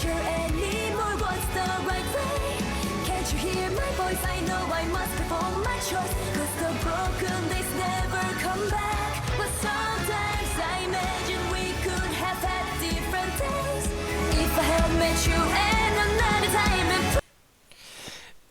sure anymore what's the right way. Can't you hear my voice? I know I must perform my choice, 'cause the broken days never come back. But sometimes I imagine we could have had different days if I had met you and another time and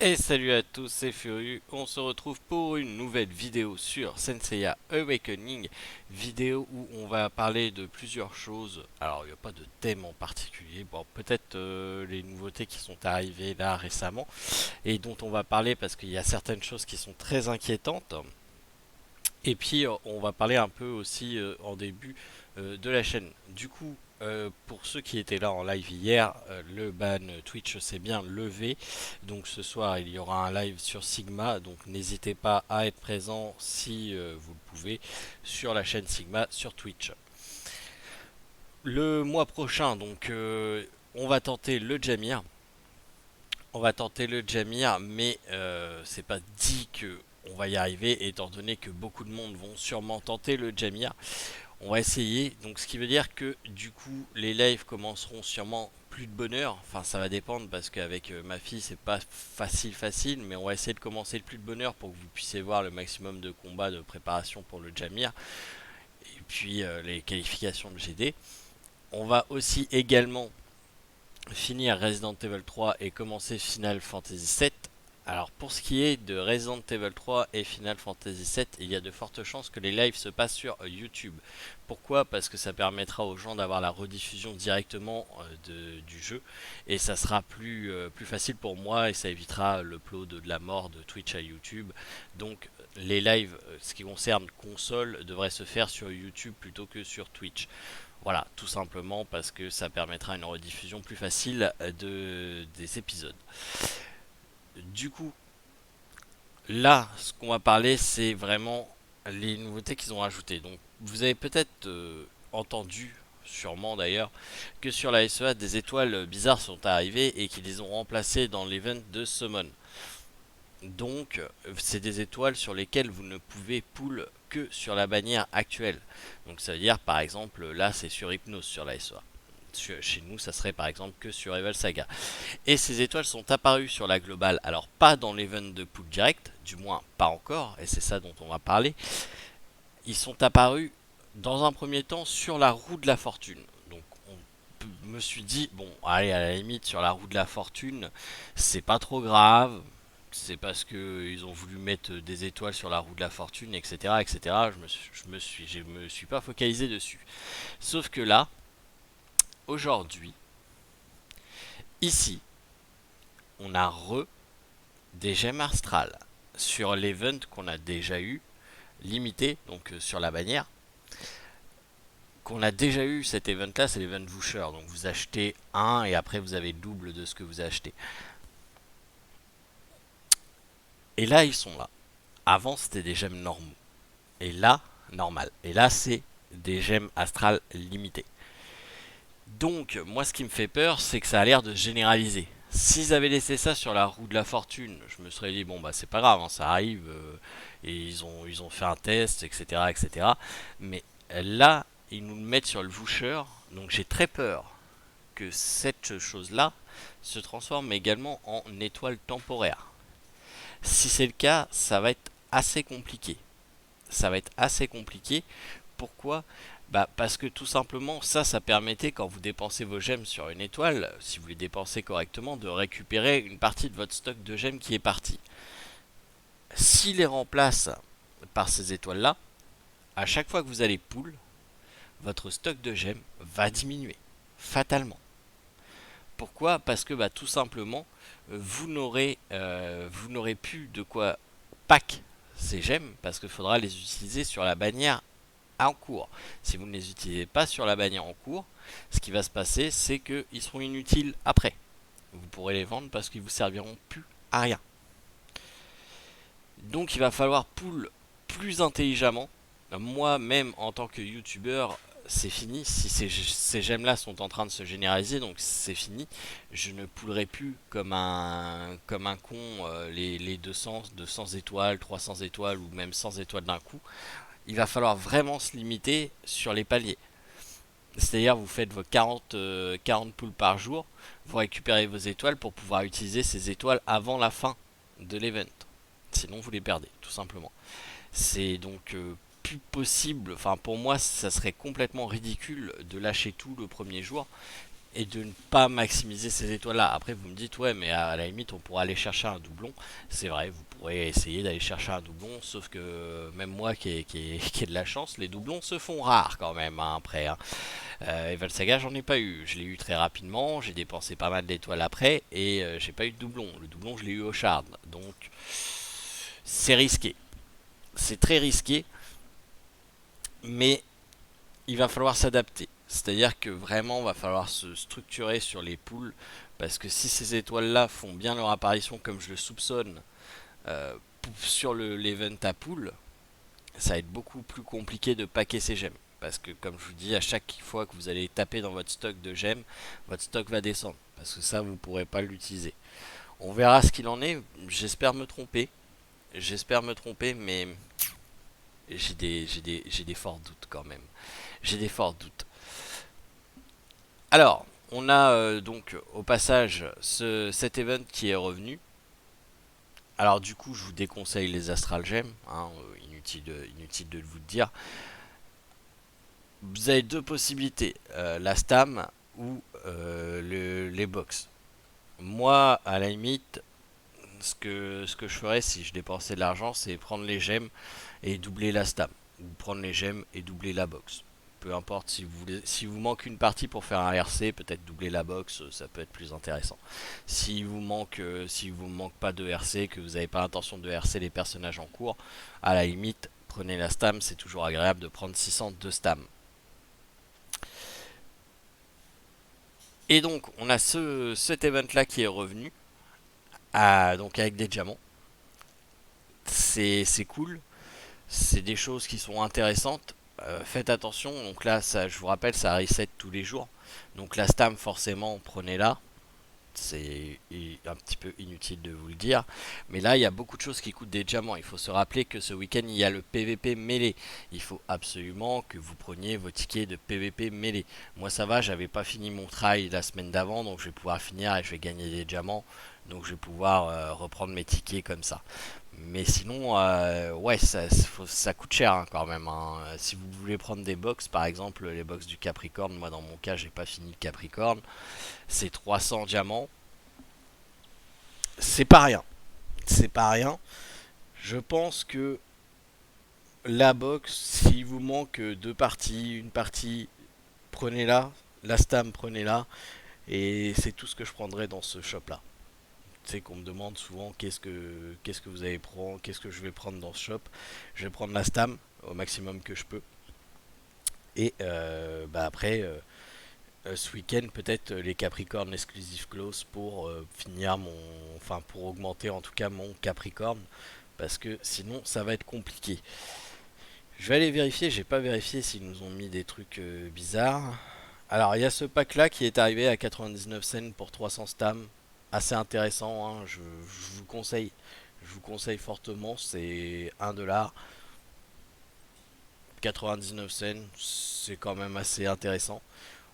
Et salut à tous, c'est Furieux, on se retrouve pour une nouvelle vidéo sur Senseiya Awakening, vidéo où on va parler de plusieurs choses. Alors il n'y a pas de thème en particulier, bon peut-être les nouveautés qui sont arrivées là récemment et dont on va parler parce qu'il y a certaines choses qui sont très inquiétantes. Et puis on va parler un peu aussi en début de la chaîne. Du coup, pour ceux qui étaient là en live hier, le ban Twitch s'est bien levé. Donc ce soir, il y aura un live sur Sigma. Donc n'hésitez pas à être présent si vous le pouvez sur la chaîne Sigma sur Twitch. Le mois prochain, donc on va tenter le Jamir. On va tenter le Jamir, mais c'est pas dit que on va y arriver, étant donné que beaucoup de monde vont sûrement tenter le Jamir. On va essayer, donc ce qui veut dire que du coup les lives commenceront sûrement plus de bonne heure. Enfin ça va dépendre parce qu'avec ma fille c'est pas facile, mais on va essayer de commencer le plus de bonne heure pour que vous puissiez voir le maximum de combats de préparation pour le Jamir. Et puis les qualifications de GD. On va aussi également finir Resident Evil 3 et commencer Final Fantasy 7. Alors pour ce qui est de Resident Evil 3 et Final Fantasy 7, il y a de fortes chances que les lives se passent sur YouTube. Pourquoi? Parce que ça permettra aux gens d'avoir la rediffusion directement du jeu et ça sera plus facile pour moi et ça évitera l'upload de la mort de Twitch à YouTube. Donc les lives, ce qui concerne console, devraient se faire sur YouTube plutôt que sur Twitch. Voilà, tout simplement parce que ça permettra une rediffusion plus facile des épisodes. Du coup, là, ce qu'on va parler, c'est vraiment les nouveautés qu'ils ont rajoutées. Donc, vous avez peut-être entendu, sûrement d'ailleurs, que sur la SEA, des étoiles bizarres sont arrivées et qu'ils les ont remplacées dans l'event de Summon. Donc, c'est des étoiles sur lesquelles vous ne pouvez pull que sur la bannière actuelle. Donc, ça veut dire, par exemple, là, c'est sur Hypnose sur la SEA. Chez nous, ça serait par exemple que sur Evil Saga. Et ces étoiles sont apparues sur la globale, alors pas dans l'event de pool direct, du moins pas encore, et c'est ça dont on va parler. Ils sont apparus dans un premier temps sur la roue de la fortune. Donc on me suis dit, bon, allez, à la limite, sur la roue de la fortune, c'est pas trop grave. C'est parce que ils ont voulu mettre des étoiles sur la roue de la fortune, etc., etc. Je me suis pas focalisé dessus. Sauf que là, aujourd'hui, ici, on a des gemmes astrales sur l'event qu'on a déjà eu, limité, donc sur la bannière. Qu'on a déjà eu cet event là, c'est l'event Voucher. Donc vous achetez un et après vous avez le double de ce que vous achetez. Et là, ils sont là. Avant, c'était des gemmes normaux. Et là, normal. Et là, c'est des gemmes astrales limitées. Donc, moi, ce qui me fait peur, c'est que ça a l'air de généraliser. S'ils avaient laissé ça sur la roue de la fortune, je me serais dit, bon, bah, c'est pas grave, hein, ça arrive. Et ils ont fait un test, etc., etc. Mais là, ils nous le mettent sur le Voucher. Donc, j'ai très peur que cette chose-là se transforme également en étoile temporaire. Si c'est le cas, ça va être assez compliqué. Ça va être assez compliqué. Pourquoi? Bah parce que tout simplement ça permettait quand vous dépensez vos gemmes sur une étoile, si vous les dépensez correctement, de récupérer une partie de votre stock de gemmes qui est parti. S'il les remplace par ces étoiles là, à chaque fois que vous allez pull, votre stock de gemmes va diminuer fatalement. Pourquoi? Parce que bah, tout simplement vous n'aurez plus de quoi pack ces gemmes parce qu'il faudra les utiliser sur la bannière en cours. Si vous ne les utilisez pas sur la bannière en cours, ce qui va se passer, c'est qu'ils seront inutiles après. Vous pourrez les vendre parce qu'ils vous serviront plus à rien. Donc il va falloir pull plus intelligemment. Moi, même en tant que youtubeur, c'est fini. Si ces gemmes là sont en train de se généraliser, donc c'est fini. Je ne pullerai plus comme un con les 200 étoiles, 300 étoiles ou même 100 étoiles d'un coup. Il va falloir vraiment se limiter sur les paliers. C'est-à-dire vous faites vos 40 poules par jour, vous récupérez vos étoiles pour pouvoir utiliser ces étoiles avant la fin de l'event. Sinon vous les perdez, tout simplement. C'est donc plus possible, enfin pour moi ça serait complètement ridicule de lâcher tout le premier jour et de ne pas maximiser ces étoiles là. Après vous me dites ouais mais à la limite on pourrait aller chercher un doublon. C'est vrai, vous pourrez essayer d'aller chercher un doublon, sauf que même moi qui ai de la chance, les doublons se font rares quand même hein, après. Hein. Et Valsaga j'en ai pas eu, je l'ai eu très rapidement, j'ai dépensé pas mal d'étoiles après et j'ai pas eu de doublon. Le doublon je l'ai eu au shard, donc c'est risqué. C'est très risqué, mais il va falloir s'adapter. C'est-à-dire que vraiment, il va falloir se structurer sur les poules, parce que si ces étoiles-là font bien leur apparition comme je le soupçonne euh, sur l'event à poule, ça va être beaucoup plus compliqué de paquer ces gemmes. Parce que comme je vous dis, à chaque fois que vous allez taper dans votre stock de gemmes, votre stock va descendre. Parce que ça, vous ne pourrez pas l'utiliser. On verra ce qu'il en est. J'espère me tromper. J'espère me tromper, mais j'ai des forts doutes quand même. J'ai des forts doutes. Alors, on a donc au passage cet event qui est revenu. Alors du coup, je vous déconseille les Astral Gems, hein, inutile de vous le dire. Vous avez deux possibilités, la Stam ou les box. Moi, à la limite, ce que je ferais si je dépensais de l'argent, c'est prendre les gemmes et doubler la Stam. Ou prendre les gemmes et doubler la box. Peu importe si vous voulez, si vous manque une partie pour faire un RC, peut-être doubler la box, ça peut être plus intéressant. Si vous manque pas de RC, que vous n'avez pas l'intention de RC les personnages en cours, à la limite, prenez la Stam, c'est toujours agréable de prendre 600 de Stam. Et donc, on a cet event là qui est revenu, donc avec des diamants. C'est cool, c'est des choses qui sont intéressantes. Faites attention, donc là, ça, je vous rappelle, ça reset tous les jours. Donc la Stam, forcément, prenez-la. C'est un petit peu inutile de vous le dire. Mais là, il y a beaucoup de choses qui coûtent des diamants. Il faut se rappeler que ce week-end, il y a le PVP mêlé. Il faut absolument que vous preniez vos tickets de PVP mêlé. Moi, ça va, j'avais pas fini mon trail la semaine d'avant, donc je vais pouvoir finir et je vais gagner des diamants. Donc je vais pouvoir reprendre mes tickets comme ça. Mais sinon, ouais, ça coûte cher hein, quand même. Hein. Si vous voulez prendre des box, par exemple, les box du Capricorne, moi dans mon cas, j'ai pas fini le Capricorne, c'est 300 diamants. C'est pas rien. C'est pas rien. Je pense que la box, s'il vous manque deux parties, une partie, prenez-la. La Stam, prenez-la. Et c'est tout ce que je prendrai dans ce shop-là. Tu sais qu'on me demande souvent qu'est-ce que vous allez prendre, qu'est-ce que je vais prendre dans ce shop. Je vais prendre la Stam au maximum que je peux. Et bah après, ce week-end, peut-être les Capricornes Exclusive Close pour finir enfin pour augmenter en tout cas mon Capricorne. Parce que sinon, ça va être compliqué. Je vais aller vérifier, j'ai pas vérifié s'ils nous ont mis des trucs bizarres. Alors, il y a ce pack là qui est arrivé à 99 cents pour 300 stam. Assez intéressant, hein, je vous conseille. Je vous conseille fortement, c'est 1$, 99 cents, c'est quand même assez intéressant.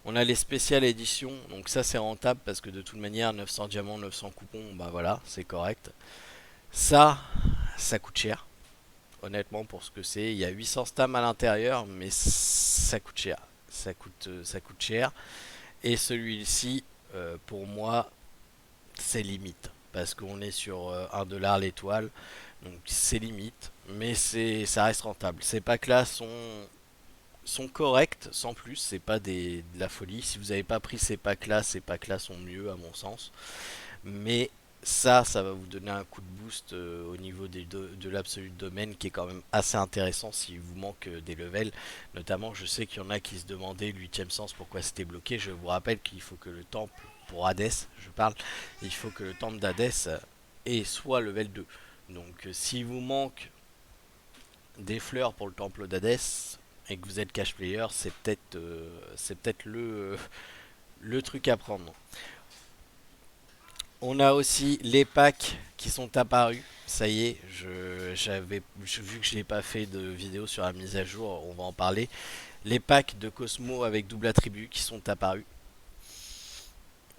On a les spéciales éditions, donc ça c'est rentable parce que de toute manière 900 diamants, 900 coupons, bah voilà, c'est correct. Ça coûte cher, honnêtement pour ce que c'est. Il y a 800 stam à l'intérieur, mais ça coûte cher. Ça coûte cher. Et celui-ci, pour moi, c'est limite. Parce qu'on est sur 1$ l'étoile. Donc c'est limite. Mais ça reste rentable. Ces packs-là sont corrects, sans plus. C'est pas de la folie. Si vous n'avez pas pris ces packs-là sont mieux, à mon sens. Mais ça va vous donner un coup de boost au niveau de l'absolu domaine qui est quand même assez intéressant s'il vous manque des levels. Notamment, je sais qu'il y en a qui se demandaient le 8ème sens pourquoi c'était bloqué. Je vous rappelle qu'il faut que le temple, pour Hades, je parle, il faut que le temple d'Hades ait soit level 2. Donc, s'il vous manque des fleurs pour le temple d'Hades et que vous êtes cash player, c'est peut-être le truc à prendre. On a aussi les packs qui sont apparus. Ça y est, vu que je n'ai pas fait de vidéo sur la mise à jour, on va en parler. les packs de Cosmo avec double attribut qui sont apparus.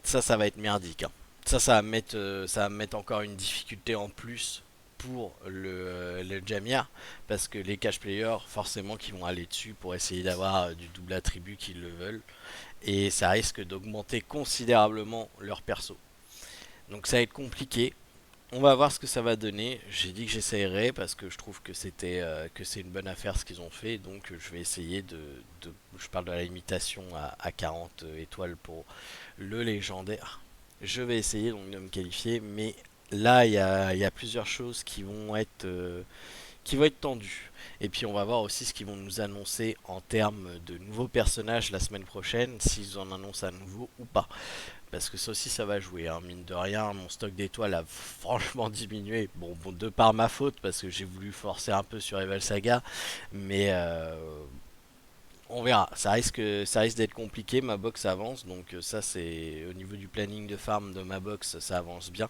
Ça va être merdique, hein. Ça ça va me mettre encore une difficulté en plus pour le Jamir, parce que les cash players, forcément, qui vont aller dessus pour essayer d'avoir du double attribut qu'ils le veulent, et ça risque d'augmenter considérablement leur perso. Donc ça va être compliqué. On va voir ce que ça va donner. J'ai dit que j'essayerais parce que je trouve que que c'est une bonne affaire ce qu'ils ont fait. Donc je vais essayer je parle de la limitation à 40 étoiles pour le légendaire. Je vais essayer donc de me qualifier, mais là il y a plusieurs choses qui vont être tendues. Et puis on va voir aussi ce qu'ils vont nous annoncer en termes de nouveaux personnages la semaine prochaine, s'ils en annoncent à nouveau ou pas. Parce que ça aussi ça va jouer, hein. Mine de rien, mon stock d'étoiles a franchement diminué. Bon, de par ma faute, parce que j'ai voulu forcer un peu sur Evel Saga. Mais on verra, ça risque d'être compliqué, ma box avance. Donc ça c'est au niveau du planning de farm de ma box, ça avance bien.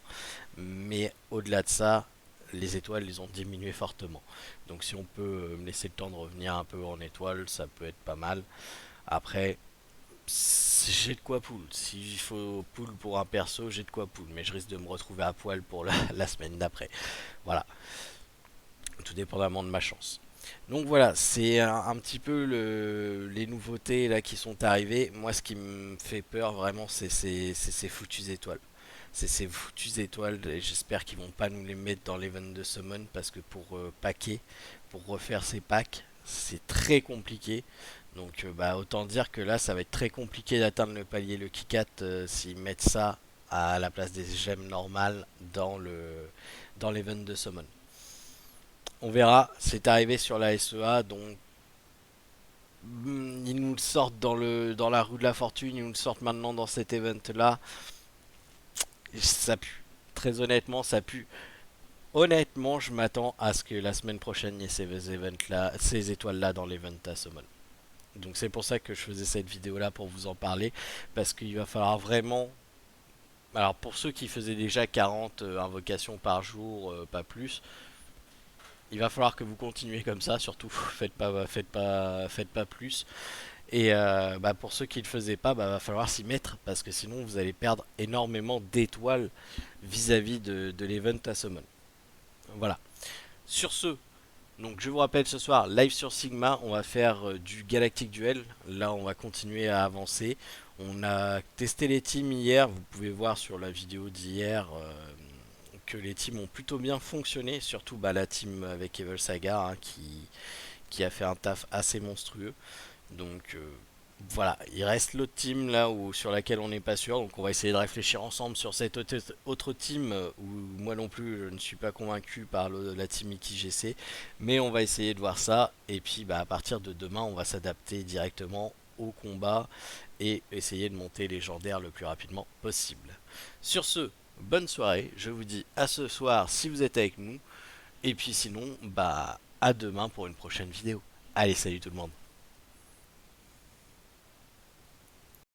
Mais au-delà de ça, les étoiles ils ont diminué fortement. Donc si on peut me laisser le temps de revenir un peu en étoiles, ça peut être pas mal. Après, j'ai de quoi pool. S'il faut pool pour un perso, j'ai de quoi pool. Mais je risque de me retrouver à poil pour la semaine d'après. Voilà. Tout dépendamment de ma chance. Donc voilà, c'est un petit peu les nouveautés là qui sont arrivées. Moi, ce qui me fait peur vraiment, c'est ces foutues étoiles. C'est ces foutues étoiles et j'espère qu'ils vont pas nous les mettre dans l'event de summon parce que pour packer, pour refaire ces packs, c'est très compliqué. Donc bah, autant dire que là ça va être très compliqué d'atteindre le palier le Kikat s'ils mettent ça à la place des gemmes normales dans l'event de summon. On verra, c'est arrivé sur la SEA, donc ils nous le sortent dans la rue de la fortune, ils nous le sortent maintenant dans cet event là. Ça pue. Très honnêtement, ça pue. Honnêtement, je m'attends à ce que la semaine prochaine il y ait ces events là, ces étoiles là dans l'event à summon. Donc c'est pour ça que je faisais cette vidéo là pour vous en parler. Parce qu'il va falloir vraiment. Alors pour ceux qui faisaient déjà 40 invocations par jour, pas plus, il va falloir que vous continuez comme ça. Surtout faites pas plus. Et bah, pour ceux qui ne le faisaient pas, bah, va falloir s'y mettre. Parce que sinon vous allez perdre énormément d'étoiles vis-à-vis de l'event à summon. Voilà. Sur ce, donc je vous rappelle ce soir, live sur Sigma, on va faire du Galactic Duel. Là on va continuer à avancer. On a testé les teams hier, vous pouvez voir sur la vidéo d'hier que les teams ont plutôt bien fonctionné. Surtout bah, la team avec Evil Saga hein, qui a fait un taf assez monstrueux. Donc voilà, il reste l'autre team là où, sur laquelle on n'est pas sûr. Donc on va essayer de réfléchir ensemble sur cette autre team où moi non plus je ne suis pas convaincu par la team IkiGC. Mais on va essayer de voir ça. Et puis bah, à partir de demain on va s'adapter directement au combat et essayer de monter légendaire le plus rapidement possible. Sur ce, bonne soirée. Je vous dis à ce soir si vous êtes avec nous. Et puis sinon, bah à demain pour une prochaine vidéo. Allez, salut tout le monde.